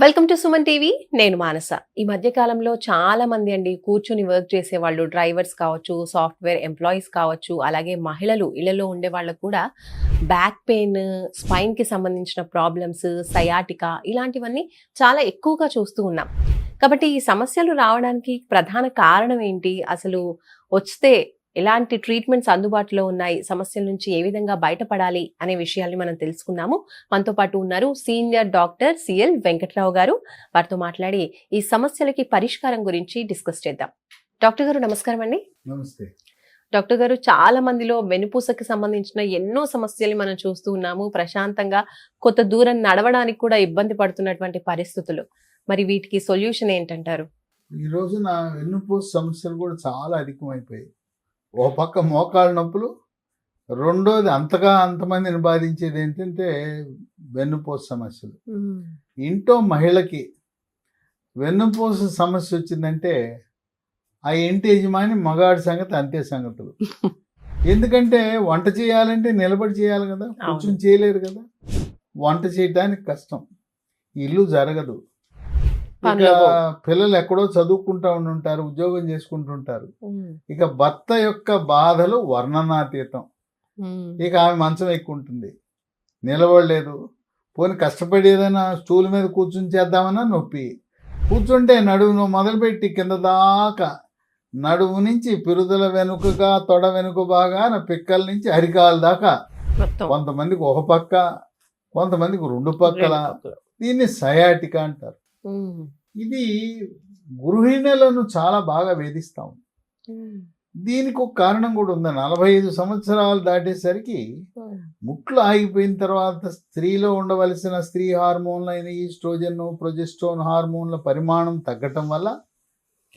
Welcome to Suman TV. నేను మానస. ఈ మధ్య కాలంలో చాలా మంది కూర్చొని వర్క్ చేసే వాళ్ళు, డ్రైవర్స్ కావచ్చు, సాఫ్ట్వేర్ ఎంప్లాయీస్ కావచ్చు, అలాగే మహిళలు ఇళ్లలో ఉండే వాళ్ళకు కూడా బ్యాక్ పెయిన్, స్పైన్ కి సంబంధించిన ప్రాబ్లమ్స్, సయాటికా ఇలాంటివన్నీ చాలా ఎక్కువగా చూస్తూ ఉన్నాం. కాబట్టి ఈ సమస్యలు రావడానికి ప్రధాన కారణం ఏంటి? అసలు వస్తే ఎలాంటి ట్రీట్మెంట్స్ అందుబాటులో ఉన్నాయి, సమస్యల నుంచి ఏ విధంగా బయటపడాలి అనే విషయాల్ని మనం తెలుసుకుందాము. మనతో పాటు ఉన్నారు సీనియర్ డాక్టర్ సిఎల్ వెంకట్రావు గారు. వారితో మాట్లాడి ఈ సమస్యలకి పరిష్కారం గురించి డిస్కస్ చేద్దాం. డాక్టర్ గారు నమస్కారం అండి. నమస్తే డాక్టర్ గారు, చాలా మందిలో వెన్నుపూసకి సంబంధించిన ఎన్నో సమస్యలు మనం చూస్తూ ఉన్నాము. ప్రశాంతంగా కొంత దూరం నడవడానికి కూడా ఇబ్బంది పడుతున్నటువంటి పరిస్థితులు. మరి వీటికి సొల్యూషన్ ఏంటంటారు? ఈ రోజున వెన్నుపూస సమస్యలు కూడా చాలా అధికమైపోయాయి. ఓ పక్క మోకాళ్ళ నొప్పులు, రెండోది అంతమందిని బాధించేది ఏంటంటే వెన్నుపూస సమస్యలు. ఇంట్లో మహిళకి వెన్నుపూస సమస్య వచ్చిందంటే ఆ ఇంటి యజమాని మగాడి సంగతి అంతే సంగతులు. ఎందుకంటే వంట చేయాలంటే నిలబడి చేయాలి కదా, కూర్చొని చేయలేరు కదా. వంట చేయడానికి కష్టం, ఇల్లు జరగదు. ఇక పిల్లలు ఎక్కడో చదువుకుంటా ఉంటారు, ఉద్యోగం చేసుకుంటుంటారు. ఇక భర్త యొక్క బాధలు వర్ణనాతీతం. ఇక ఆమె మంచం ఎక్కుంటుంది, నిలబడలేదు. పోనీ కష్టపడి ఏదైనా స్టూల్ మీద కూర్చుని చేద్దామన్నా నొప్పి. కూర్చుంటే నడుము మొదలుపెట్టి కింద దాకా, నడుము నుంచి పిరుదల వెనుకగా, తొడ వెనుక బాగా, పిక్కల నుంచి అరికాల దాకా, కొంతమందికి ఒక పక్క, కొంతమందికి రెండు పక్కల. దీన్ని సయాటికా అంటారు. ఇది గృహిణులను చాలా బాగా వేధిస్తాం. దీనికి ఒక కారణం కూడా ఉంది. 45 సంవత్సరాలు దాటేసరికి ముట్లు ఆగిపోయిన తర్వాత స్త్రీలో ఉండవలసిన స్త్రీ హార్మోన్లు అయిన ఈస్ట్రోజన్, ప్రొజెస్ట్రోన్ హార్మోన్ల పరిమాణం తగ్గటం వల్ల,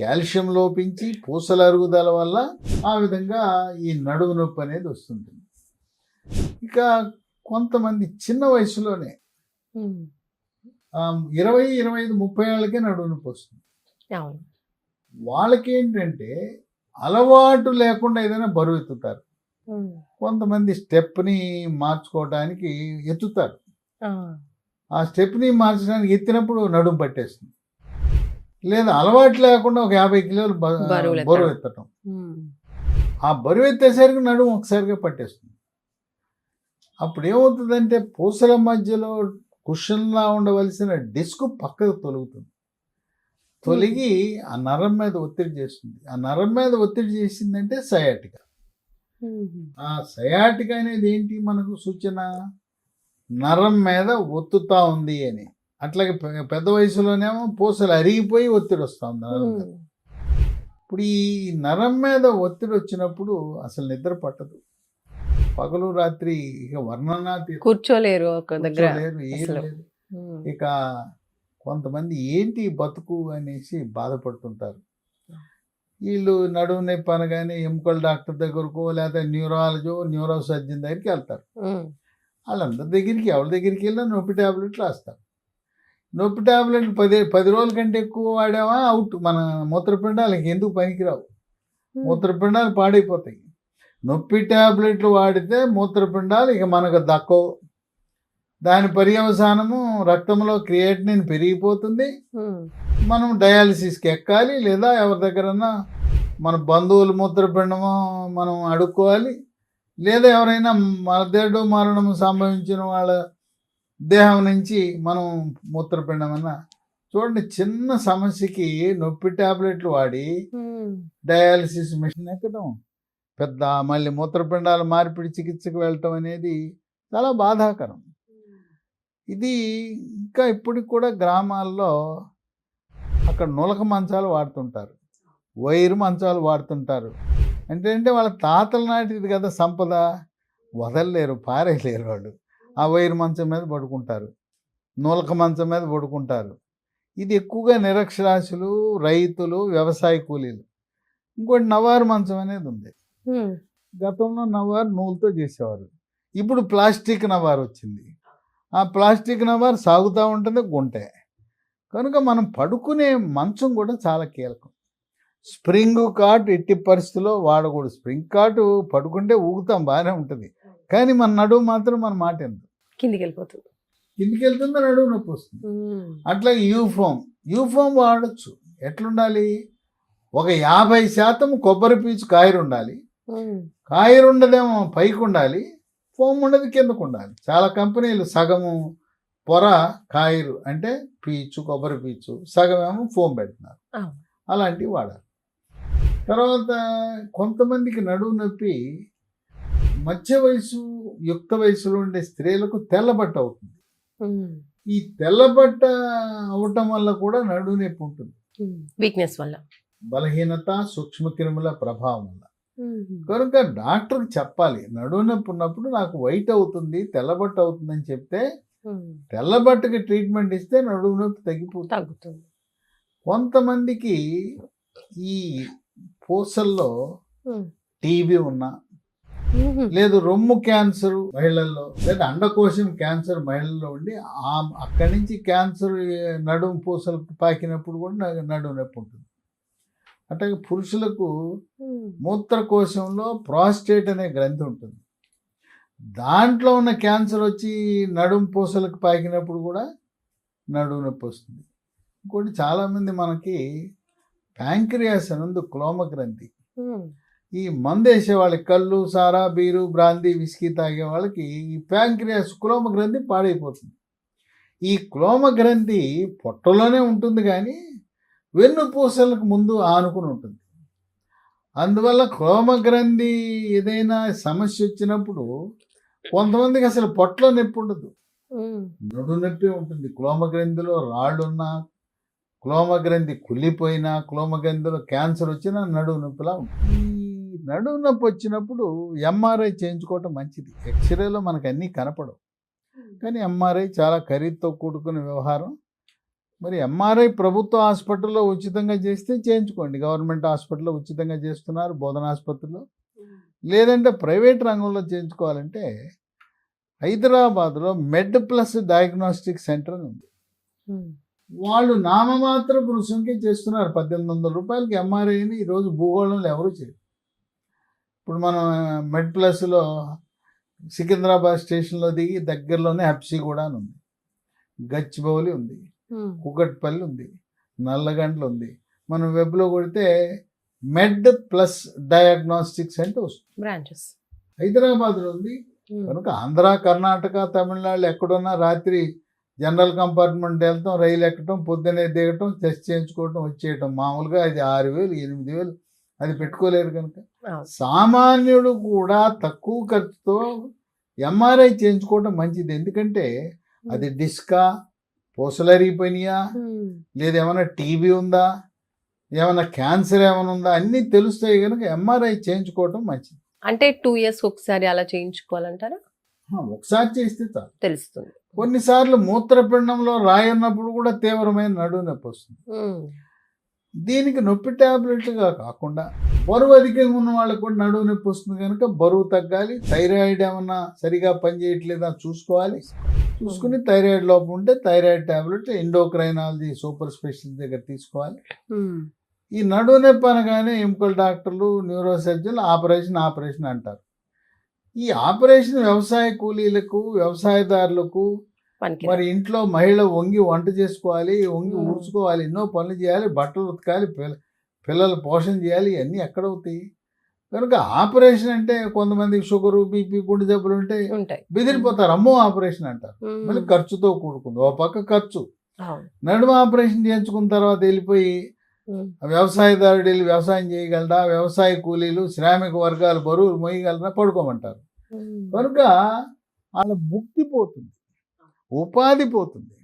కాల్షియం లోపించి పూసల అరుగుదల వల్ల ఆ విధంగా ఈ నడుము నొప్పి అనేది వస్తుంది. ఇక కొంతమంది చిన్న వయసులోనే 20, 25, 30 ఏళ్ళకే నడుము నొప్పి వస్తుంది. వాళ్ళకి ఏంటంటే అలవాటు లేకుండా ఏదైనా బరువు ఎత్తుతారు. కొంతమంది స్టెప్ని మార్చుకోవడానికి ఎత్తుతారు. ఆ స్టెప్ని మార్చడానికి ఎత్తినప్పుడు నడుము పట్టేస్తుంది. లేదా అలవాటు లేకుండా ఒక 50 కిలోలు బరువు ఎత్తటం, ఆ బరువు ఎత్తేసరికి నడుము ఒకసారిగా పట్టేస్తుంది. అప్పుడు ఏమవుతుందంటే పూసల మధ్యలో కుషన్లా ఉండవలసిన డిస్క్ పక్కకు తొలుగుతుంది. తొలగి ఆ నరం మీద ఒత్తిడి చేస్తుంది. ఆ నరం మీద ఒత్తిడి చేసిందంటే సయాటికా. ఆ సయాటికా అనేది ఏంటి మనకు సూచన? నరం మీద ఒత్తుతా ఉంది అని. అట్లాగే పెద్ద వయసులోనేమో పూసలు అరిగిపోయి ఒత్తిడి వస్తుంది నరం మీద. ఇప్పుడు ఈ నరం మీద ఒత్తిడి వచ్చినప్పుడు అసలు నిద్ర పట్టదు, పగలు రాత్రి ఇక వర్ణనాతీతం, కూర్చోలేరు ఒక దగ్గర, ఏం లేదు. ఇక కొంతమంది ఏంటి బతుకు అనేసి బాధపడుతుంటారు. వీళ్ళు నడుము నొప్పి అనగానే ఎముకల డాక్టర్ దగ్గరకో, లేదా న్యూరో సర్జన్ దగ్గరికి వెళ్తారు. వాళ్ళందరి దగ్గరికి, ఎవరి దగ్గరికి వెళ్ళినా నొప్పి ట్యాబ్లెట్లు వేస్తారు. నొప్పి ట్యాబ్లెట్లు 10 రోజుల కంటే ఎక్కువ వాడామా అవుట్. మన మూత్రపిండాలకి ఎందుకు పనికిరావు, మూత్రపిండాలు పాడైపోతాయి. నొప్పి ట్యాబ్లెట్లు వాడితే మూత్రపిండాలు ఇక మనకు దక్కవు. దాని పర్యవసానము రక్తంలో క్రియేటినిన్ పెరిగిపోతుంది. మనం డయాలసిస్కి ఎక్కాలి, లేదా ఎవరి దగ్గరన్నా మన బంధువుల మూత్రపిండము మనం అడుక్కోవాలి, లేదా ఎవరైనా మరదేడు మరణము సంభవించిన వాళ్ళ దేహం నుంచి మనం మూత్రపిండం అన్నా. చూడండి, చిన్న సమస్యకి నొప్పి ట్యాబ్లెట్లు వాడి డయాలసిస్ మిషన్ ఎక్కడం, పెద్ద మళ్ళీ మూత్రపిండాల మార్పిడి చికిత్సకు వెళ్ళటం అనేది చాలా బాధాకరం. ఇది ఇంకా ఇప్పటికి కూడా గ్రామాల్లో అక్కడ నులక మంచాలు వాడుతుంటారు, వైరు మంచాలు వాడుతుంటారు. అంటే వాళ్ళ తాతల నాటిది కదా సంపద, వదలలేరు, పారేయలేరు. వాళ్ళు ఆ వైరు మంచం మీద పడుకుంటారు, నులక మంచం మీద పడుకుంటారు. ఇది ఎక్కువగా నిరక్షరాస్యులు, రైతులు, వ్యవసాయ కూలీలు. ఇంకోటి నవారు మంచం అనేది ఉంది. గతంలో నవారు నూలుతో చేసేవారు, ఇప్పుడు ప్లాస్టిక్ నవారు వచ్చింది. ఆ ప్లాస్టిక్ నవారు సాగుతూ ఉంటుంది, గుంటే. కనుక మనం పడుకునే మంచం కూడా చాలా కీలకం. స్ప్రింగ్ కాట్ ఎట్టి పరిస్థితుల్లో వాడకూడదు. స్ప్రింగ్ కాటు పడుకుంటే ఊగుతాం, బాగానే ఉంటుంది, కానీ మన నడుము మాత్రం మన మాట ఎందుకు కిందికి వెళ్ళిపోతుంది. కిందికి వెళ్తుందో నడుము నొప్పి వస్తుంది. అట్లాగే యూఫోమ్ వాడచ్చు. ఎట్లుండాలి, ఒక 50% కొబ్బరి పీచు కాయరు ఉండాలి, కాయరు ఉండదేమో పైకి ఉండాలి, ఫోమ్ ఉండదు కిందకు ఉండాలి. చాలా కంపెనీలు సగము పొర కాయరు అంటే పీచు కొబ్బరి పీచు, సగమేమో ఫోమ్ పెడుతున్నారు. అలాంటివి వాడాలి. తర్వాత కొంతమందికి నడుము నొప్పి మధ్య వయసు యుక్త వయసులో ఉండే స్త్రీలకు తెల్లబట్ట అవుతుంది. ఈ తెల్లబట్ట అవటం వల్ల కూడా నడుము నొప్పి ఉంటుంది. వీక్నెస్ వల్ల, బలహీనత, సూక్ష్మక్రిముల ప్రభావం వల్ల. కనుక డాక్టర్కి చెప్పాలి, నడుము నొప్పి ఉన్నప్పుడు నాకు వైట్ అవుతుంది, తెల్లబట్ట అవుతుంది అని చెప్తే తెల్లబట్టకి ట్రీట్మెంట్ ఇస్తే నడుము నొప్పి తగ్గుతుంది. కొంతమందికి ఈ పూసల్లో టీబీ ఉన్నా, లేదు రొమ్ము క్యాన్సర్ మహిళల్లో, లేదా అండకోశం క్యాన్సర్ మహిళల్లో ఉండి అక్కడి నుంచి క్యాన్సర్ నడుము పూసలకు పాకినప్పుడు కూడా నడుము నొప్పి ఉంటుంది. అట్లాగే పురుషులకు మూత్రకోశంలో ప్రాస్టేట్ అనే గ్రంథి ఉంటుంది, దాంట్లో ఉన్న క్యాన్సర్ వచ్చి నడుము పూసలకు పాకినప్పుడు కూడా నడుము నొప్పి వస్తుంది. ఇంకోటి చాలామంది మనకి ప్యాంక్రియాస్ అనందు క్లోమ గ్రంథి, ఈ మందు వేసే వాళ్ళకి, కళ్ళు సారా బీరు బ్రాందీ విస్కీ తాగే వాళ్ళకి ఈ ప్యాంక్రియాస్ క్లోమ గ్రంథి పాడైపోతుంది. ఈ క్లోమ గ్రంథి పొట్టలోనే ఉంటుంది కానీ వెన్నుపూసలకు ముందు ఆనుకుని ఉంటుంది. అందువల్ల క్లోమ గ్రంథి ఏదైనా సమస్య వచ్చినప్పుడు కొంతమందికి అసలు పొట్టలో నొప్పి ఉండదు, నడుము నొప్పి ఉంటుంది. క్లోమ గ్రంథిలో రాళ్ళున్నా, క్లోమ గ్రంథి కుళ్ళిపోయినా, క్లోమ గ్రంథిలో క్యాన్సర్ వచ్చినా నడుము నొప్పిలా ఉంటుంది. ఈ నడుము నొప్పి వచ్చినప్పుడు ఎంఆర్ఐ చేయించుకోవటం మంచిది. ఎక్స్రేలో మనకు అన్నీ కనపడవు, కానీ ఎంఆర్ఐ చాలా ఖరీదుతో కూడుకున్న వ్యవహారం. మరి ఎంఆర్ఐ ప్రభుత్వ హాస్పిటల్లో ఉచితంగా చేస్తే చేయించుకోండి. గవర్నమెంట్ హాస్పిటల్లో ఉచితంగా చేస్తున్నారు, బోధన ఆసుపత్రిలో. లేదంటే ప్రైవేట్ రంగంలో చేయించుకోవాలంటే హైదరాబాద్లో మెడ్ ప్లస్ డయాగ్నోస్టిక్ సెంటర్ అని ఉంది. వాళ్ళు నామమాత్రపు రుసుంకే చేస్తున్నారు. 1800 రూపాయలకి ఎంఆర్ఐని ఈరోజు భూగోళంలో ఎవరు చేయరు. ఇప్పుడు మనం మెడ్ ప్లస్లో సికింద్రాబాద్ స్టేషన్లో దిగి దగ్గరలోనే హెప్సీ కూడా ఉంది, గచ్చిబౌలి ఉంది, కుకట్పల్లి ఉంది, నల్లగండ్ల ఉంది. మనం వెబ్లో కొడితే మెడ్ ప్లస్ డయాగ్నోస్టిక్ సెంటర్ వస్తుంది, బ్రాంచెస్ హైదరాబాద్లో ఉంది. కనుక ఆంధ్ర, కర్ణాటక, తమిళనాడు ఎక్కడున్నా రాత్రి జనరల్ కంపార్ట్మెంట్ వెళ్తాం, రైలు ఎక్కటం, పొద్దునే దిగటం, టెస్ట్ చేయించుకోవటం, వచ్చేయటం. మామూలుగా అది 6,000 8,000 అది పెట్టుకోలేరు. కనుక సామాన్యుడు కూడా తక్కువ ఖర్చుతో ఎంఆర్ఐ చేయించుకోవటం మంచిది. ఎందుకంటే అది డిస్కా, పూసలరిగిపోయినాయా, లేదా ఏమైనా టీబీ ఉందా, ఏమైనా క్యాన్సర్ ఏమైనా ఉందా అన్నీ తెలుస్తాయి. కనుక ఎంఆర్ఐ చేయించుకోవటం మంచిది. అంటే 2 years ఒకసారి అలా చేయించుకోవాలంటారా? ఒకసారి చేస్తే చాలు, తెలుస్తుంది. కొన్నిసార్లు మూత్రపిండంలో రాయి ఉన్నప్పుడు కూడా తీవ్రమైన నడుము నొప్పి వస్తుంది. దీనికి నొప్పి టాబ్లెట్లుగా కాకుండా బరువు అధికంగా ఉన్న వాళ్ళకి కూడా నడుము నొప్పి వస్తుంది. కనుక బరువు తగ్గాలి, థైరాయిడ్ ఏమన్నా సరిగా పనిచేయట్లేదా చూసుకోవాలి. చూసుకుని థైరాయిడ్ లోపం ఉంటే thyroid tablet endocrinology super specialist దగ్గర తీసుకోవాలి. ఈ నడుము నొప్పి అనగానే ఎముకల డాక్టర్లు, న్యూరో సర్జన్లు ఆపరేషన్ అంటారు. ఈ ఆపరేషన్ వ్యవసాయ కూలీలకు, వ్యవసాయదారులకు, మరి ఇంట్లో మహిళ వంగి వంట చేసుకోవాలి, వంగి ఊడ్చుకోవాలి, ఎన్నో పనులు చేయాలి, బట్టలు ఉతకాలి, పిల్లలు పోషణ చేయాలి, ఇవన్నీ ఎక్కడవుతాయి. కనుక ఆపరేషన్ అంటే కొంతమందికి షుగరు, బీపీ, గుండె జబ్బులు ఉంటాయి, బెదిరిపోతారు, అమ్మో ఆపరేషన్ అంటారు. మళ్ళీ ఖర్చుతో కూడుకుంది. ఓ పక్క ఖర్చు, నడుము ఆపరేషన్ చేయించుకున్న తర్వాత వెళ్ళిపోయి వ్యవసాయదారుడు వెళ్ళి వ్యవసాయం చేయగలరా, వ్యవసాయ కూలీలు, శ్రామిక వర్గాలు బరువులు మోయగలరా, పడుకోమంటారు. కనుక వాళ్ళ ముక్తి పోతుంది, ఉపాధి పోతుంది.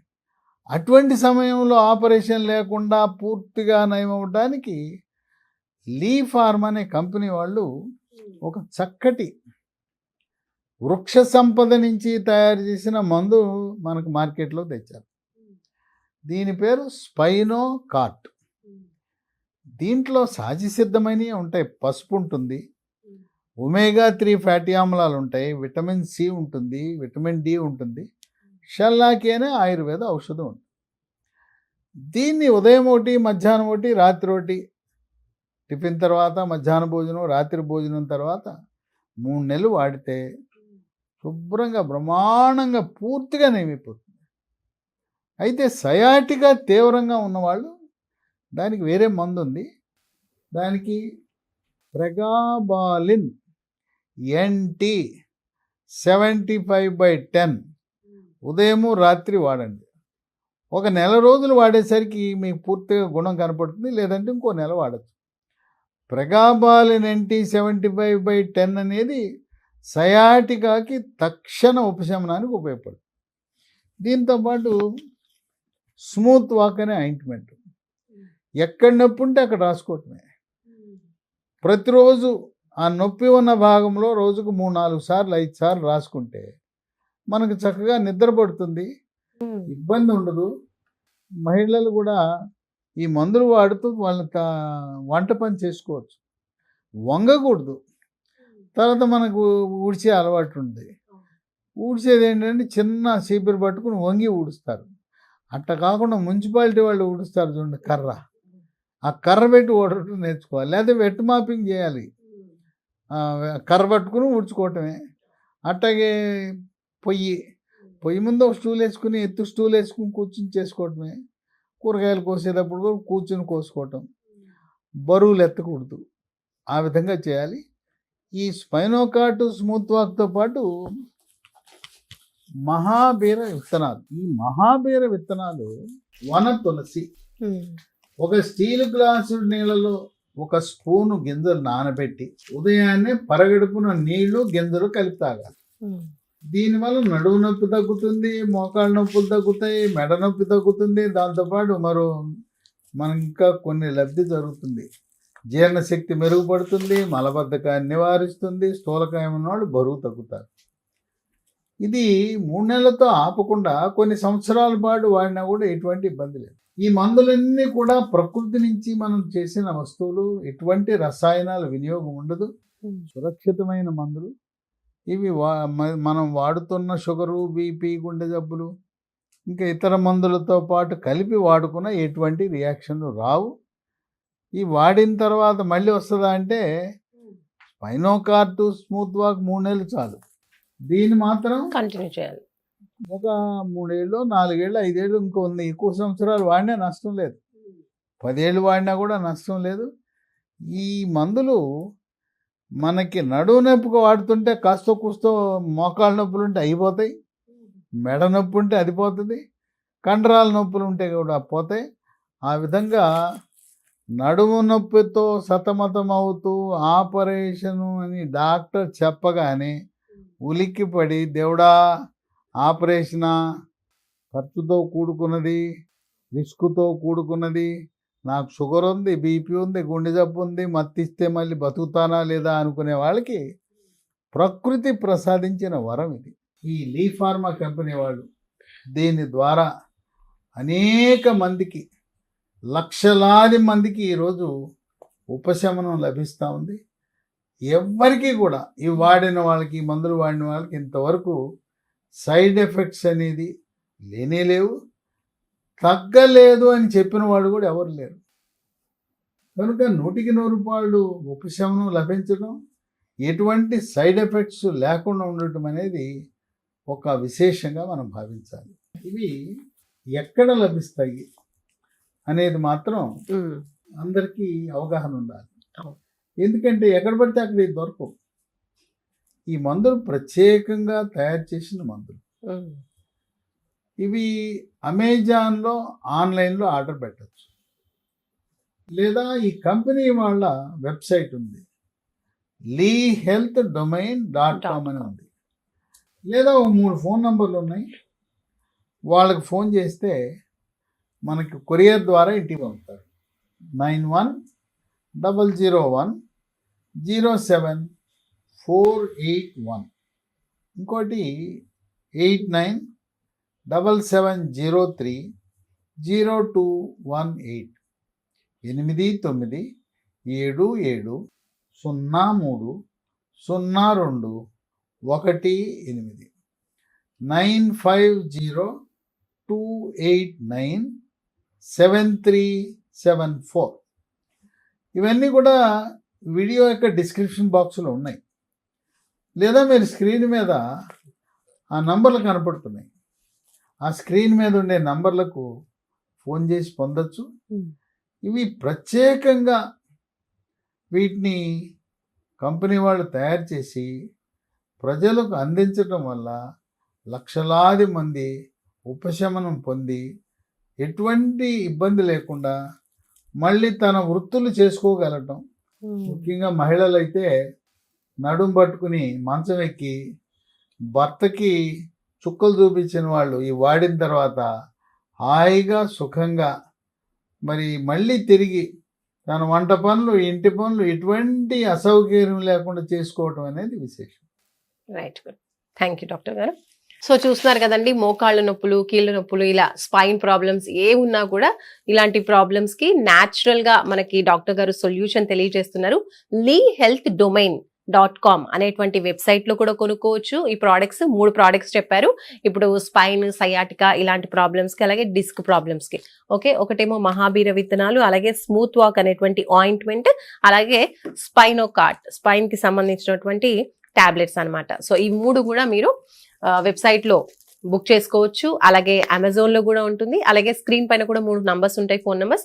అటువంటి సమయంలో ఆపరేషన్ లేకుండా పూర్తిగా నయమవడానికి లీ ఫార్మ్ అనే కంపెనీ వాళ్ళు ఒక చక్కటి వృక్ష సంపద నుంచి తయారు చేసిన మందు మనకు మార్కెట్లో తెచ్చారు. దీని పేరు స్పైనో కార్ట్. దీంట్లో సహజసిద్ధమైనవి ఉంటాయి. పసుపు ఉంటుంది, ఒమేగా 3 ఫ్యాటీ ఆమ్లాలు ఉంటాయి, విటమిన్ సి ఉంటుంది, విటమిన్ డి ఉంటుంది, షల్లాకి అనే ఆయుర్వేద ఔషధం ఉంటుంది. దీన్ని ఉదయం ఒకటి, మధ్యాహ్నం ఒకటి, రాత్రి ఒకటి, టిఫిన్ తర్వాత, మధ్యాహ్న భోజనం, రాత్రి భోజనం తర్వాత 3 నెలలు వాడితే శుభ్రంగా బ్రహ్మాండంగా పూర్తిగా నయమైపోతుంది. అయితే సయాటిగా తీవ్రంగా ఉన్నవాళ్ళు దానికి వేరే మందు ఉంది. దానికి ప్రెగాబాలిన్ NT 75/10 ఉదయము రాత్రి వాడండి. ఒక నెల రోజులు వాడేసరికి మీకు పూర్తిగా గుణం కనపడుతుంది, లేదంటే ఇంకో నెల వాడచ్చు. ప్రెగాబాలిన్ NT 75/10 అనేది సయాటికాకి తక్షణ ఉపశమనానికి ఉపయోగపడుతుంది. దీంతోపాటు స్మూత్ వాక్ అనే ఆయింట్మెంట్ ఎక్కడ నొప్పి ఉంటే అక్కడ రాసుకోవటమే. ప్రతిరోజు ఆ నొప్పి ఉన్న భాగంలో రోజుకు 3-4 సార్లు 5 సార్లు రాసుకుంటే మనకు చక్కగా నిద్ర పడుతుంది, ఇబ్బంది ఉండదు. మహిళలు కూడా ఈ మందులు వాడుతూ వాళ్ళ వంట పని చేసుకోవచ్చు. వంగకూడదు. తర్వాత మనకు ఊడ్చే అలవాటు ఉంది. ఊడ్చేది ఏంటంటే చిన్న చీపురు పట్టుకుని వంగి ఊడుస్తారు. అట్లా కాకుండా మున్సిపాలిటీ వాళ్ళు ఊడుస్తారు చూడండి, కర్ర, ఆ కర్ర పెట్టి ఊడటం నేర్చుకోవాలి. లేదా వెట్ మాపింగ్ చేయాలి, కర్ర పట్టుకుని ఊడ్చుకోవటమే. అట్లాగే పొయ్యి ముందు ఒక స్టూల్ వేసుకుని స్టూల్ వేసుకుని కూర్చుని చేసుకోవటమే. కూరగాయలు కోసేటప్పుడు కూడా కూర్చుని కోసుకోవటం, బరువులు ఎత్తకూడదు, ఆ విధంగా చేయాలి. ఈ స్పైనోకార్డ్ స్మూత్ వాక్తో పాటు మహాబీర విత్తనాలు. ఈ మహాబీర విత్తనాలు వన తులసి ఒక స్టీల్ గ్లాసు నీళ్ళలో 1 స్పూను గింజలు నానబెట్టి ఉదయాన్నే పరగడుపున నీళ్లు గింజలు కలిపి తాగాలి. దీనివల్ల నడుము నొప్పి తగ్గుతుంది, మోకాళ్ళ నొప్పులు తగ్గుతాయి, మెడ నొప్పి తగ్గుతుంది. దాంతోపాటు మనకి ఇంకా కొన్ని లబ్ధి జరుగుతుంది. జీర్ణశక్తి మెరుగుపడుతుంది, మలబద్ధకాన్ని నివారిస్తుంది, స్థూలకాయం ఉన్నవాళ్ళు బరువు తగ్గుతారు. ఇది 3 నెలలతో ఆపకుండా కొన్ని సంవత్సరాల పాటు వాడినా కూడా ఎటువంటి ఇబ్బంది లేదు. ఈ మందులన్నీ కూడా ప్రకృతి నుంచి మనం చేసిన వస్తువులు, ఎటువంటి రసాయనాల వినియోగం ఉండదు, సురక్షితమైన మందులు ఇవి. మనం వాడుతున్న షుగరు, బీపీ, గుండె జబ్బులు ఇంకా ఇతర మందులతో పాటు కలిపి వాడుకున్న ఎటువంటి రియాక్షన్లు రావు. ఈ వాడిన తర్వాత మళ్ళీ వస్తుందా అంటే స్పైనోకార్డ్ స్మూత్ వాక్ 3 నెలలు చాలు. దీన్ని మాత్రం కంటిన్యూ చేయాలి. ఒక 3 ఏళ్ళు, 4 ఏళ్ళు, 5 ఏళ్ళు, ఎక్కువ సంవత్సరాలు వాడినా నష్టం లేదు. 10 ఏళ్ళు వాడినా కూడా నష్టం లేదు. ఈ మందులు మనకి నడువు నొప్పికి వాడుతుంటే కాస్త కూస్తో మోకాళ్ళ నొప్పులు ఉంటే అయిపోతాయి, మెడ నొప్పి ఉంటే అది పోతుంది, కండరాల నొప్పులు ఉంటే కూడా పోతాయి. ఆ విధంగా నడుము నొప్పితో సతమతం అవుతూ ఆపరేషను అని డాక్టర్ చెప్పగానే ఉలిక్కిపడి, దేవుడా ఆపరేషనా, ఖర్చుతో కూడుకున్నది, రిస్క్తో కూడుకున్నది, నాకు షుగర్ ఉంది, బీపీ ఉంది, గుండె జబ్బు ఉంది, మత్తిస్తే మళ్ళీ బతుకుతానా లేదా అనుకునే వాళ్ళకి ప్రకృతి ప్రసాదించిన వరం ఇది. ఈ లీ ఫార్మా కంపెనీ వాళ్ళు దీని ద్వారా అనేక మందికి, లక్షలాది మందికి ఈరోజు ఉపశమనం లభిస్తూ ఉంది. ఎవ్వరికీ కూడా ఈ వాడిన వాళ్ళకి, ఈ మందులు వాడిన వాళ్ళకి ఇంతవరకు సైడ్ ఎఫెక్ట్స్ అనేది లేనే లేవు. తగ్గలేదు అని చెప్పిన వాళ్ళు కూడా ఎవరు లేరు. కనుక 100% ఉపశమనం లభించడం, ఎటువంటి సైడ్ ఎఫెక్ట్స్ లేకుండా ఉండటం అనేది ఒక విశేషంగా మనం భావించాలి. ఇవి ఎక్కడ లభిస్తాయి అనేది మాత్రం అందరికీ అవగాహన ఉండాలి. ఎందుకంటే ఎక్కడ పడితే అక్కడ ఇది దొరకవు. ఈ మందులు ప్రత్యేకంగా తయారు చేసిన మందులు. ఇవి అమెజాన్లో, ఆన్లైన్లో ఆర్డర్ పెట్టచ్చు. లేదా ఈ కంపెనీ వాళ్ళ వెబ్సైట్ ఉంది, leehealthdomain.com అని ఉంది. లేదా 3 ఫోన్ నంబర్లు ఉన్నాయి, వాళ్ళకి ఫోన్ చేస్తే మనకి కొరియర్ ద్వారా ఇంటికి పంపుతారు. 9100010748 ఇంకోటి 8977030218 8977030218 9502897374. ఇవన్నీ కూడా వీడియో యొక్క డిస్క్రిప్షన్ బాక్స్లో ఉన్నాయి. లేదా మీరు స్క్రీన్ మీద ఆ నంబర్లు కనపడుతున్నాయి, ఆ స్క్రీన్ మీద ఉండే నంబర్లకు ఫోన్ చేసి పొందొచ్చు. ఇవి ప్రత్యేకంగా వీటిని కంపెనీ వాళ్ళు తయారు చేసి ప్రజలకు అందించడం వల్ల లక్షలాది మంది ఉపశమనం పొంది ఎటువంటి ఇబ్బంది లేకుండా మళ్ళీ తన వృత్తులు చేసుకోగలటం. ముఖ్యంగా మహిళలైతే నడుం పట్టుకుని మంచం ఎక్కి భర్తకి చుక్కలు చూపించిన వాళ్ళు ఈ వాడిన తర్వాత హాయిగా సుఖంగా మరి మళ్ళీ తిరిగి తన వంట పనులు ఇంటి పనులు ఎటువంటి అసౌకర్యం లేకుండా చేసుకోవటం అనేది విశేషం. Right, good. Thank you doctor గారు. సో చూస్తున్నారు కదండి, మోకాళ్ళ నొప్పులు, కీళ్ళ నొప్పులు, ఇలా స్పైన్ ప్రాబ్లమ్స్ ఏ ఉన్నా కూడా ఇలాంటి ప్రాబ్లమ్స్ కి న్యాచురల్ గా మనకి డాక్టర్ గారు సొల్యూషన్ తెలియజేస్తున్నారు. LeeHealthDomain.com అనేటువంటి వెబ్సైట్ లో కూడా కొనుక్కోవచ్చు ఈ ప్రోడక్ట్స్. 3 ప్రోడక్ట్స్ చెప్పారు ఇప్పుడు, స్పైన్, సయాటికా ఇలాంటి ప్రాబ్లమ్స్ కి, అలాగే డిస్క్ ప్రాబ్లమ్స్ కి. ఓకే, ఒకటేమో మహాబీర విత్తనాలు, అలాగే స్మూత్ వాక్ అనేటువంటి ఆయింట్మెంట్, అలాగే స్పైనోకార్ట్ స్పైన్ కి సంబంధించినటువంటి టాబ్లెట్స్ అన్నమాట. సో ఈ 3 కూడా మీరు వెబ్సైట్ లో బుక్ చేసుకోవచ్చు. అలాగే అమెజాన్ లో కూడా ఉంటుంది. అలాగే స్క్రీన్ పైన కూడా 3 నంబర్స్ ఉంటాయి, ఫోన్ నంబర్స్.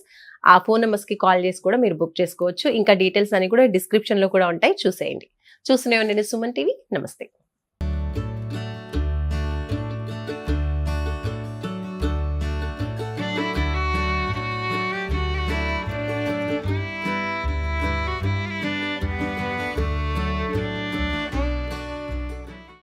ఆ ఫోన్ నంబర్స్ కి కాల్ చేసి కూడా మీరు బుక్ చేసుకోవచ్చు. ఇంకా డీటెయిల్స్ అని కూడా డిస్క్రిప్షన్ లో కూడా ఉంటాయి, చూసేయండి. చూస్తూనే ఉండండి సుమన్ టీవీ. నమస్తే.